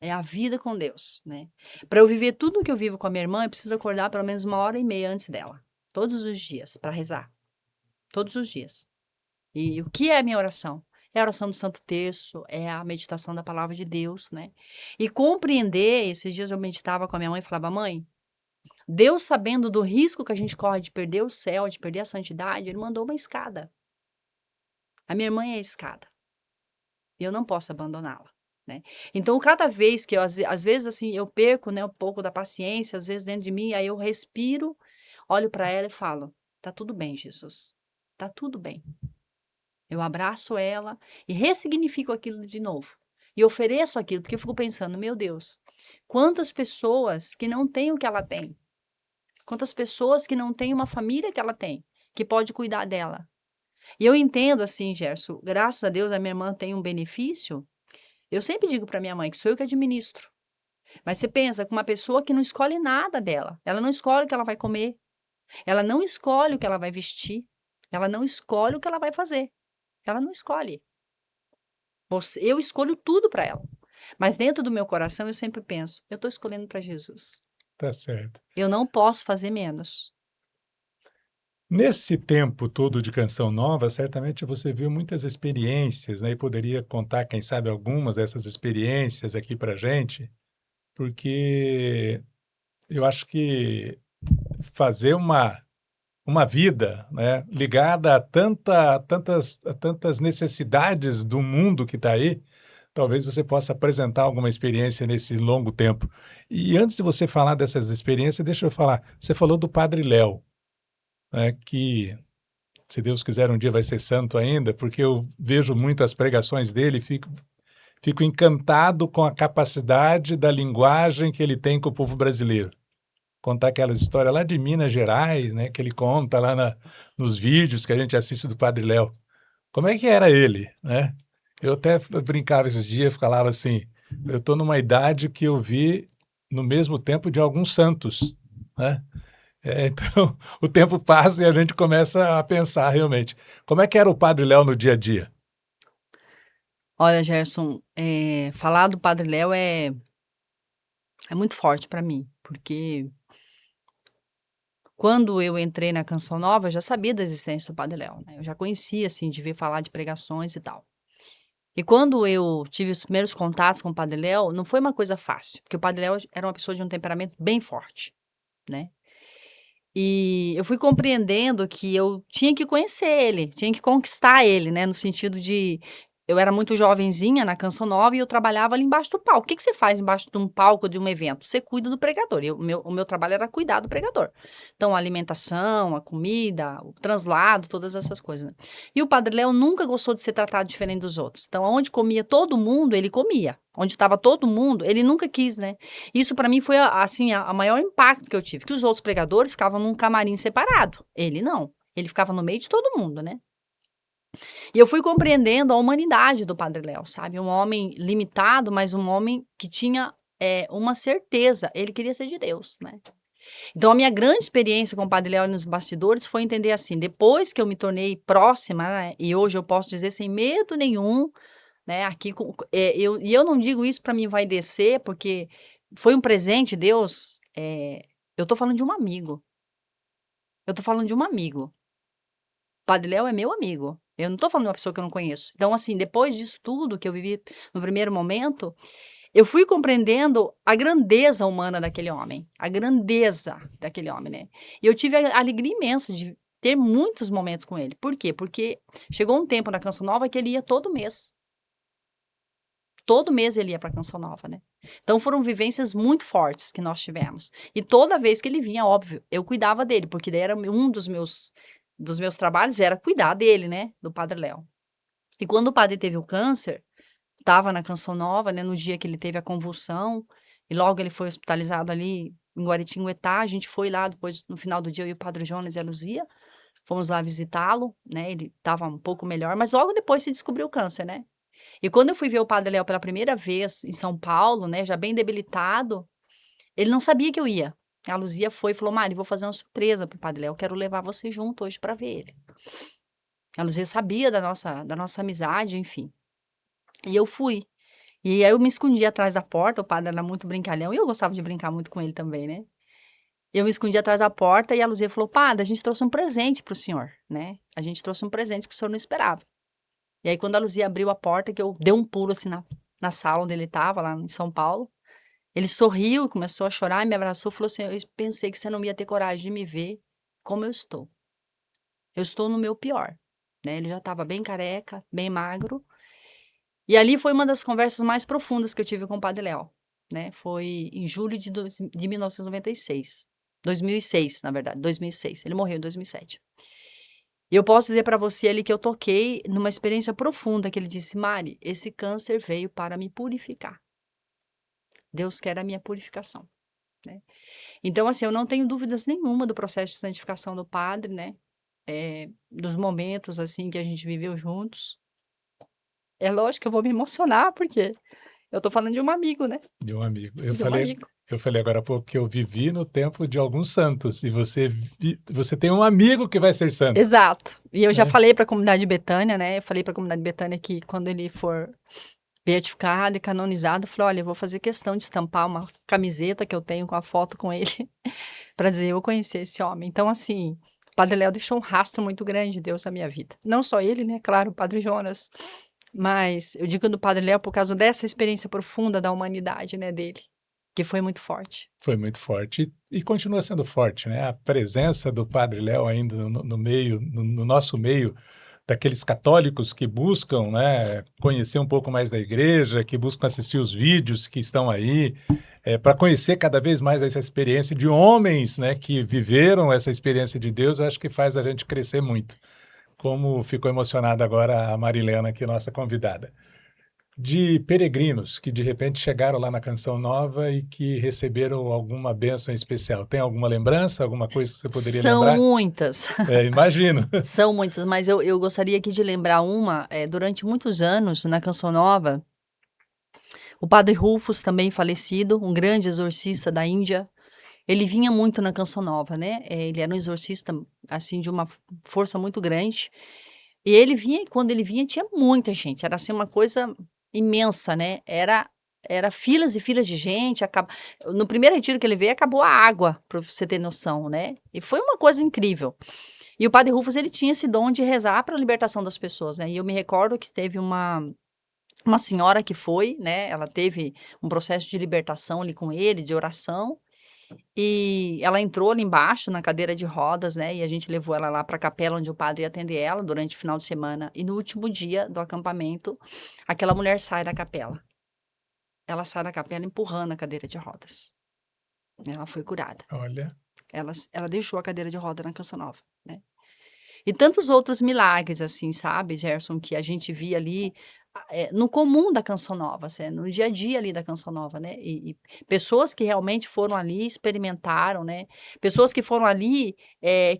[SPEAKER 2] É a vida com Deus, né. Para eu viver tudo o que eu vivo com a minha irmã, eu preciso acordar pelo menos 1h30 antes dela, todos os dias, para rezar, todos os dias. E o que é a minha oração? É a oração do Santo Terço, é a meditação da palavra de Deus, né. E compreender, esses dias eu meditava com a minha mãe e falava: "Mãe, Deus sabendo do risco que a gente corre de perder o céu, de perder a santidade, ele mandou uma escada. A minha irmã é a escada, e eu não posso abandoná-la", né. Então cada vez que eu às vezes, assim, eu perco, né, um pouco da paciência, às vezes dentro de mim, aí eu respiro, olho para ela e falo: "Tá tudo bem, Jesus, tá tudo bem". Eu abraço ela e ressignifico aquilo de novo. E ofereço aquilo, porque eu fico pensando: "Meu Deus, quantas pessoas que não têm o que ela tem, quantas pessoas que não têm uma família que ela tem, que pode cuidar dela". E eu entendo, assim, Gerson, graças a Deus a minha irmã tem um benefício. Eu sempre digo para minha mãe que sou eu que administro. Mas você pensa com uma pessoa que não escolhe nada dela, ela não escolhe o que ela vai comer, ela não escolhe o que ela vai vestir, ela não escolhe o que ela vai fazer, ela não escolhe. Eu escolho tudo para ela, mas dentro do meu coração eu sempre penso: "Eu estou escolhendo para Jesus,
[SPEAKER 1] Tá certo.
[SPEAKER 2] eu não posso fazer menos".
[SPEAKER 1] Nesse tempo todo de Canção Nova, certamente você viu muitas experiências, né, e poderia contar, quem sabe, algumas dessas experiências aqui pra gente, porque eu acho que fazer uma vida, né, ligada a tantas necessidades do mundo que está aí, talvez você possa apresentar alguma experiência nesse longo tempo. E antes de você falar dessas experiências, deixa eu falar, você falou do Padre Léo, né, que, se Deus quiser, um dia vai ser santo ainda, porque eu vejo muito as pregações dele e fico encantado com a capacidade da linguagem que ele tem com o povo brasileiro. Contar aquelas histórias lá de Minas Gerais, né, que ele conta lá nos vídeos que a gente assiste do Padre Léo. Como é que era ele, né? Eu até brincava esses dias, falava assim, eu estou numa idade que eu vi no mesmo tempo de alguns santos, né? Então, o tempo passa e a gente começa a pensar realmente. Como é que era o Padre Léo no dia a dia?
[SPEAKER 2] Olha, Gerson, falar do Padre Léo é muito forte para mim, porque quando eu entrei na Canção Nova, eu já sabia da existência do Padre Léo, né, eu já conhecia, assim, de ver falar de pregações e tal. E quando eu tive os primeiros contatos com o Padre Léo, não foi uma coisa fácil, porque o Padre Léo era uma pessoa de um temperamento bem forte, né. E eu fui compreendendo que eu tinha que conhecer ele, tinha que conquistar ele, né, no sentido de eu era muito jovenzinha na Canção Nova e eu trabalhava ali embaixo do palco. O que que você faz embaixo de um palco de um evento? Você cuida do pregador, e o meu trabalho era cuidar do pregador. Então a alimentação, a comida, o translado, todas essas coisas, né. E o Padre Léo nunca gostou de ser tratado diferente dos outros, então aonde comia todo mundo, ele comia, onde estava todo mundo, ele nunca quis, né. Isso para mim foi assim, a maior impacto que eu tive, que os outros pregadores ficavam num camarim separado, ele não, ele ficava no meio de todo mundo, né. E eu fui compreendendo a humanidade do Padre Léo, sabe, um homem limitado, mas um homem que tinha, uma certeza, ele queria ser de Deus, né. Então a minha grande experiência com o Padre Léo nos bastidores foi entender assim, depois que eu me tornei próxima, né, e hoje eu posso dizer sem medo nenhum, né, aqui eu não digo isso para me envaidecer, porque foi um presente de Deus, eu tô falando de um amigo, eu tô falando de um amigo. Padre Léo é meu amigo, eu não tô falando de uma pessoa que eu não conheço. Então, assim, depois disso tudo que eu vivi no primeiro momento, eu fui compreendendo a grandeza humana daquele homem, a grandeza daquele homem, né. E eu tive a alegria imensa de ter muitos momentos com ele. Por quê? Porque chegou um tempo na Canção Nova que ele ia todo mês ele ia pra Canção Nova, né. Então foram vivências muito fortes que nós tivemos. E toda vez que ele vinha, óbvio, eu cuidava dele, porque daí era um dos meus trabalhos era cuidar dele, né, do Padre Léo. E quando o padre teve o câncer, estava na Canção Nova, né, no dia que ele teve a convulsão, e logo ele foi hospitalizado ali em Guaratinguetá, a gente foi lá depois, no final do dia, eu e o Padre Jonas e a Luzia, fomos lá visitá-lo, né, ele estava um pouco melhor, mas logo depois se descobriu o câncer, né. E quando eu fui ver o Padre Léo pela primeira vez em São Paulo, né, já bem debilitado, ele não sabia que eu ia. A Luzia foi e falou: "Mari, vou fazer uma surpresa pro Padre Léo, eu quero levar você junto hoje para ver ele". A Luzia sabia da nossa amizade, enfim. E eu fui. E aí eu me escondi atrás da porta, o padre era muito brincalhão, e eu gostava de brincar muito com ele também, né. Eu me escondi atrás da porta e a Luzia falou: "Padre, a gente trouxe um presente para o senhor, né, a gente trouxe um presente que o senhor não esperava". E aí quando a Luzia abriu a porta, que eu dei um pulo, assim, na sala onde ele estava, lá em São Paulo, ele sorriu, começou a chorar e me abraçou, falou assim: "Eu pensei que você não ia ter coragem de me ver como eu estou. Eu estou no meu pior", né, ele já estava bem careca, bem magro. E ali foi uma das conversas mais profundas que eu tive com o Padre Léo, né, foi em julho de 1996. 2006, na verdade, 2006, ele morreu em 2007. E eu posso dizer para você ali que eu toquei numa experiência profunda, que ele disse: "Mari, esse câncer veio para me purificar. Deus quer a minha purificação", né. Então, assim, eu não tenho dúvidas nenhuma do processo de santificação do padre, né, dos momentos, assim, que a gente viveu juntos. É lógico que eu vou me emocionar, porque eu tô falando de um amigo, né,
[SPEAKER 1] De um amigo. Eu
[SPEAKER 2] de um
[SPEAKER 1] falei
[SPEAKER 2] amigo.
[SPEAKER 1] eu falei agora há pouco que eu vivi no tempo de alguns santos, e você tem um amigo que vai ser santo,
[SPEAKER 2] Exato. E eu já
[SPEAKER 1] né.
[SPEAKER 2] falei para a comunidade Betânia, né, eu falei para a comunidade Betânia que quando ele for beatificado e canonizado, eu falei: "Olha, eu vou fazer questão de estampar uma camiseta que eu tenho com a foto com ele, para dizer: 'Eu conheci esse homem'". Então, assim, o Padre Léo deixou um rastro muito grande de Deus na minha vida. Não só ele, né, claro, o Padre Jonas, mas eu digo do Padre Léo por causa dessa experiência profunda da humanidade, né, dele, que foi muito forte.
[SPEAKER 1] Foi muito forte e continua sendo forte, né, a presença do Padre Léo ainda no meio, no nosso meio, daqueles católicos que buscam, né, conhecer um pouco mais da igreja, que buscam assistir os vídeos que estão aí, para conhecer cada vez mais essa experiência de homens, né, que viveram essa experiência de Deus, eu acho que faz a gente crescer muito. Como ficou emocionada agora a Marilena, aqui, nossa convidada. De peregrinos que de repente chegaram lá na Canção Nova e que receberam alguma bênção especial. Tem alguma lembrança, alguma coisa que você poderia
[SPEAKER 2] São
[SPEAKER 1] lembrar?
[SPEAKER 2] muitas.
[SPEAKER 1] Imagino.
[SPEAKER 2] São muitas, mas eu gostaria aqui de lembrar uma, durante muitos anos, na Canção Nova, o padre Rufus, também falecido, um grande exorcista da Índia, ele vinha muito na Canção Nova, né, ele era um exorcista, assim, de uma força muito grande, e ele vinha e quando ele vinha tinha muita gente, era, assim, uma coisa imensa, né, era filas e filas de gente, no primeiro retiro que ele veio acabou a água, para você ter noção, né, e foi uma coisa incrível. E o padre Rufus, ele tinha esse dom de rezar para a libertação das pessoas, né, e eu me recordo que teve uma senhora que foi, né, ela teve um processo de libertação ali com ele, de oração, e ela entrou ali embaixo na cadeira de rodas, né, e a gente levou ela lá para a capela onde o padre ia atender ela durante o final de semana, e no último dia do acampamento, aquela mulher sai da capela. Ela sai da capela empurrando a cadeira de rodas. Ela foi curada.
[SPEAKER 1] Olha,
[SPEAKER 2] Ela deixou a cadeira de roda na Canção Nova, né. E tantos outros milagres, assim, sabe, Gerson, que a gente via ali, no comum da Canção Nova, assim, no dia a dia ali da Canção Nova, né, e pessoas que realmente foram ali, experimentaram, né, pessoas que foram ali,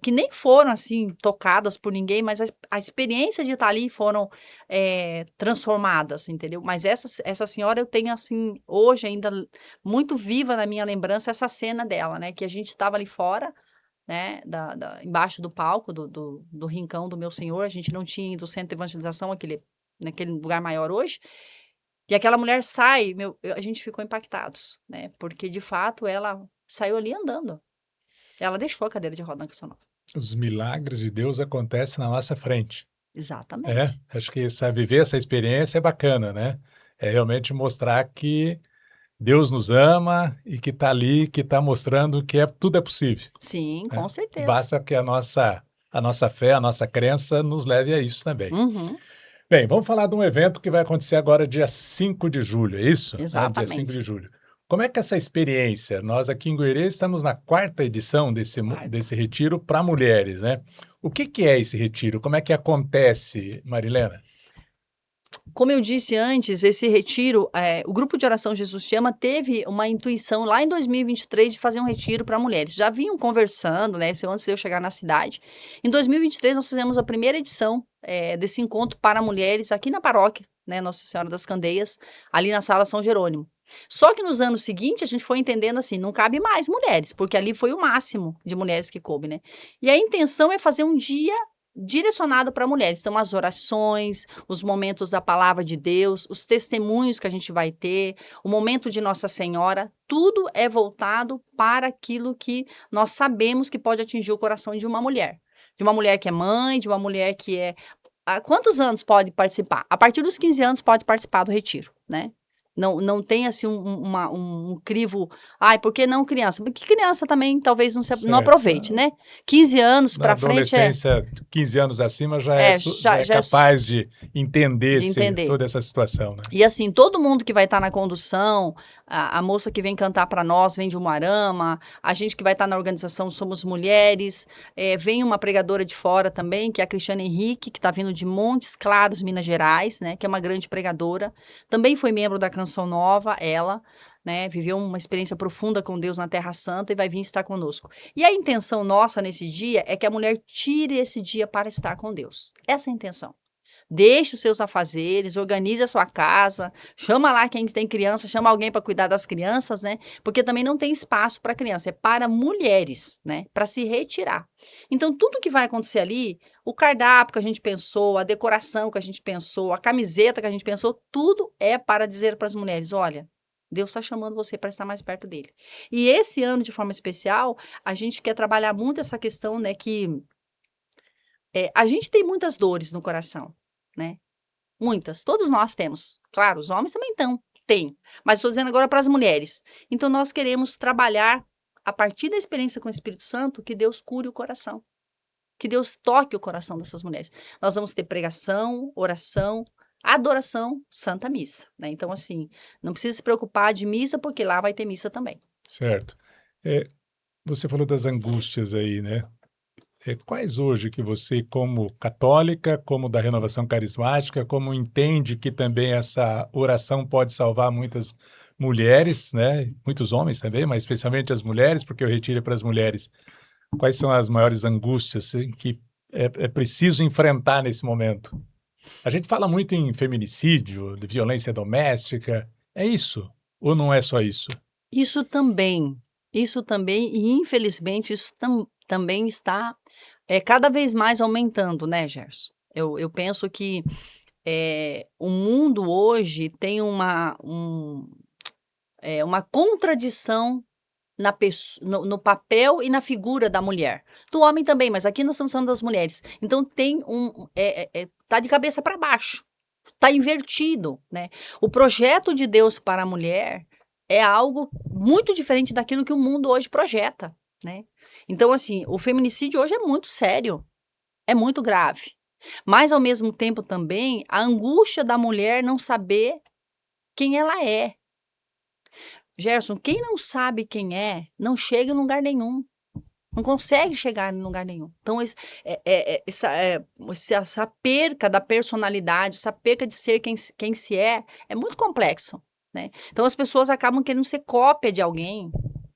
[SPEAKER 2] que nem foram, assim, tocadas por ninguém, mas a experiência de estar ali foram, transformadas, entendeu. Mas essa senhora eu tenho, assim, hoje ainda muito viva na minha lembrança essa cena dela, né, que a gente estava ali fora, né, embaixo do palco do rincão do Meu Senhor, a gente não tinha ido o centro de evangelização, naquele lugar maior hoje, e aquela mulher sai, a gente ficou impactados, né, porque de fato ela saiu ali andando, ela deixou a cadeira de roda na Canção Nova.
[SPEAKER 1] os milagres de Deus acontecem na nossa frente.
[SPEAKER 2] Exatamente.
[SPEAKER 1] Acho que viver essa experiência é bacana, né? É realmente mostrar que Deus nos ama e que está ali, que está mostrando que tudo é possível,
[SPEAKER 2] Sim,
[SPEAKER 1] né?
[SPEAKER 2] com certeza.
[SPEAKER 1] Basta que a nossa fé, a nossa crença nos leve a isso também.
[SPEAKER 2] Uhum,
[SPEAKER 1] Bem, vamos falar de um evento que vai acontecer agora dia 5 de julho, é isso? Dia 5 de
[SPEAKER 2] exatamente.
[SPEAKER 1] julho. Como é que é essa experiência? Nós aqui em Goiânia estamos na 4ª edição desse retiro para mulheres, né? O que é esse retiro? Como é que acontece, Marilena?
[SPEAKER 2] Como eu disse antes, esse retiro, o Grupo de Oração Jesus Te Ama teve uma intuição lá em 2023 de fazer um retiro para mulheres. Já vinham conversando, né, isso antes de eu chegar na cidade. Em 2023, nós fizemos a primeira edição desse encontro para mulheres aqui na paróquia, né, Nossa Senhora das Candeias, ali na Sala São Jerônimo. Só que nos anos seguintes, a gente foi entendendo assim, não cabe mais mulheres, porque ali foi o máximo de mulheres que coube, né? E a intenção é fazer um dia direcionado para mulheres. Então, as orações, os momentos da palavra de Deus, os testemunhos que a gente vai ter, o momento de Nossa Senhora, tudo é voltado para aquilo que nós sabemos que pode atingir o coração de uma mulher. De uma mulher que é mãe, de uma mulher que é... Há quantos anos pode participar? A partir dos 15 anos pode participar do retiro, né? Não tem assim um crivo, ai, por que não criança? Porque criança também talvez não
[SPEAKER 1] Certo.
[SPEAKER 2] aproveite, né? 15 anos
[SPEAKER 1] Na
[SPEAKER 2] para frente
[SPEAKER 1] adolescência, 15 anos acima, já é
[SPEAKER 2] já é
[SPEAKER 1] capaz de entender
[SPEAKER 2] de entender.
[SPEAKER 1] toda essa situação, né?
[SPEAKER 2] E assim, todo mundo que vai estar na condução, a moça que vem cantar para nós vem de Umuarama, a gente que vai estar na organização Somos Mulheres, vem uma pregadora de fora também, que é a Cristiane Henrique, que está vindo de Montes Claros, Minas Gerais, né, que é uma grande pregadora. Também foi membro da Canção Nova, ela, né, viveu uma experiência profunda com Deus na Terra Santa e vai vir estar conosco. E a intenção nossa nesse dia é que a mulher tire esse dia para estar com Deus. Essa é a intenção. Deixe os seus afazeres, organize a sua casa, chama lá quem tem criança, chama alguém para cuidar das crianças, né? Porque também não tem espaço para criança, é para mulheres, né? Para se retirar. Então, tudo que vai acontecer ali, o cardápio que a gente pensou, a decoração que a gente pensou, a camiseta que a gente pensou, tudo é para dizer para as mulheres: olha, Deus está chamando você para estar mais perto dele. E esse ano, de forma especial, a gente quer trabalhar muito essa questão, né? Que a gente tem muitas dores no coração, né? Muitas, todos nós temos. Claro, os homens também têm. Mas estou dizendo agora para as mulheres. Então, nós queremos trabalhar, a partir da experiência com o Espírito Santo, que Deus cure o coração. Que Deus toque o coração dessas mulheres. Nós vamos ter pregação, oração, adoração, Santa Missa, né? Então, assim, não precisa se preocupar de missa, porque lá vai ter missa também.
[SPEAKER 1] Certo. Você falou das angústias aí, né? Quais hoje que você, como católica, como da renovação carismática, como entende que também essa oração pode salvar muitas mulheres, né? Muitos homens também, mas especialmente as mulheres, porque eu retiro para as mulheres. Quais são as maiores angústias que é preciso enfrentar nesse momento? A gente fala muito em feminicídio, de violência doméstica. É isso? Ou não é só isso?
[SPEAKER 2] Isso também, e infelizmente isso também está cada vez mais aumentando, né, Gerson? Eu penso que o mundo hoje tem uma contradição no papel e na figura da mulher. Do homem também, mas aqui nós estamos falando das mulheres. Então tem tá de cabeça para baixo, tá invertido, né? O projeto de Deus para a mulher é algo muito diferente daquilo que o mundo hoje projeta, né? Então, assim, o feminicídio hoje é muito sério, é muito grave. Mas, ao mesmo tempo, também, a angústia da mulher não saber quem ela é. Gerson, quem não sabe quem é, não chega em lugar nenhum. Não consegue chegar em lugar nenhum. Então, essa perca da personalidade, essa perca de ser quem se é muito complexo, né? Então, as pessoas acabam querendo ser cópia de alguém,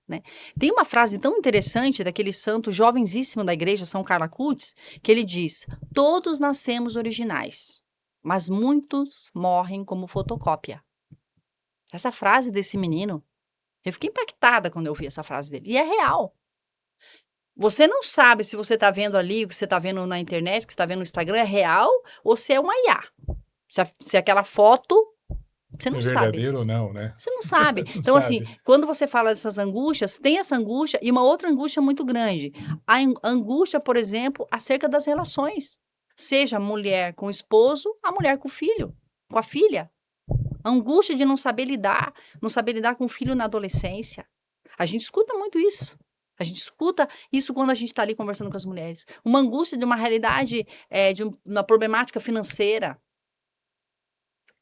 [SPEAKER 2] né? Tem uma frase tão interessante daquele santo jovenzíssimo da igreja, São Carlos, que ele diz: todos nascemos originais, mas muitos morrem como fotocópia. Essa frase desse menino, eu fiquei impactada quando eu vi essa frase dele. E é real. Você não sabe se você está vendo ali, o que você está vendo na internet, o que você está vendo no Instagram é real ou se é uma IA. Se aquela foto, você não sabe.
[SPEAKER 1] Verdadeiro ou não, né?
[SPEAKER 2] Você não sabe.
[SPEAKER 1] Não
[SPEAKER 2] Então, assim,
[SPEAKER 1] sabe.
[SPEAKER 2] quando você fala dessas angústias, tem essa angústia e uma outra angústia muito grande. A angústia, por exemplo, acerca das relações. Seja a mulher com o esposo, a mulher com o filho, com a filha. A angústia de não saber lidar com o filho na adolescência. A gente escuta muito isso. A gente escuta isso quando a gente está ali conversando com as mulheres. Uma angústia de uma realidade, de uma problemática financeira.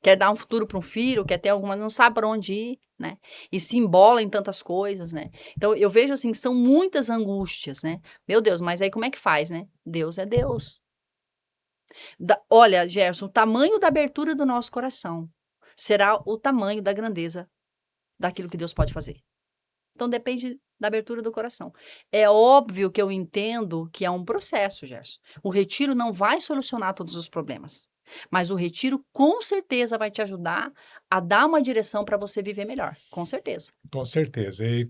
[SPEAKER 2] quer dar um futuro para um filho, quer ter alguma, não sabe para onde ir, né? E se embola em tantas coisas, né? Então eu vejo assim, que são muitas angústias, né? Meu Deus, mas aí como é que faz, né? Deus é Deus. Olha, Gerson, o tamanho da abertura do nosso coração será o tamanho da grandeza daquilo que Deus pode fazer. Então depende da abertura do coração. É óbvio que eu entendo que é um processo, Gerson. O retiro não vai solucionar todos os problemas, mas o retiro com certeza vai te ajudar a dar uma direção para você viver melhor, com certeza.
[SPEAKER 1] Com certeza. E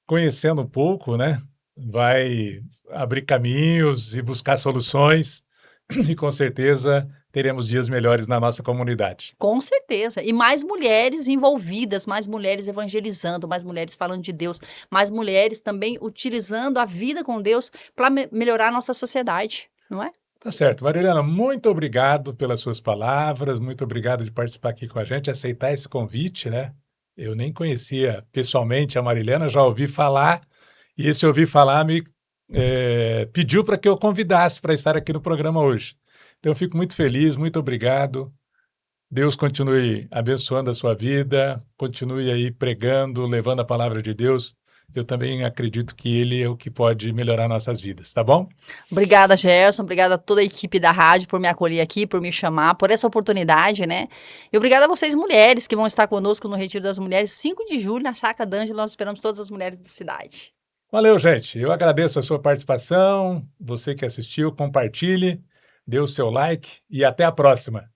[SPEAKER 1] conhecendo um pouco, né, vai abrir caminhos e buscar soluções e com certeza teremos dias melhores na nossa comunidade.
[SPEAKER 2] Com certeza. E mais mulheres envolvidas, mais mulheres evangelizando, mais mulheres falando de Deus, mais mulheres também utilizando a vida com Deus para melhorar a nossa sociedade, não é?
[SPEAKER 1] Tá certo. Marilena, muito obrigado pelas suas palavras, muito obrigado de participar aqui com a gente, aceitar esse convite, né? Eu nem conhecia pessoalmente a Marilena, já ouvi falar, e esse ouvir falar me pediu para que eu convidasse para estar aqui no programa hoje. Então, eu fico muito feliz, muito obrigado. Deus continue abençoando a sua vida, continue aí pregando, levando a palavra de Deus. Eu também acredito que Ele é o que pode melhorar nossas vidas, tá bom?
[SPEAKER 2] Obrigada, Gerson. Obrigada a toda a equipe da rádio por me acolher aqui, por me chamar, por essa oportunidade, né? E obrigada a vocês, mulheres, que vão estar conosco no Retiro das Mulheres, 5 de julho, na Chácara d'Ângela. Nós esperamos todas as mulheres da cidade.
[SPEAKER 1] Valeu, gente. Eu agradeço a sua participação. Você que assistiu, compartilhe, dê o seu like e até a próxima.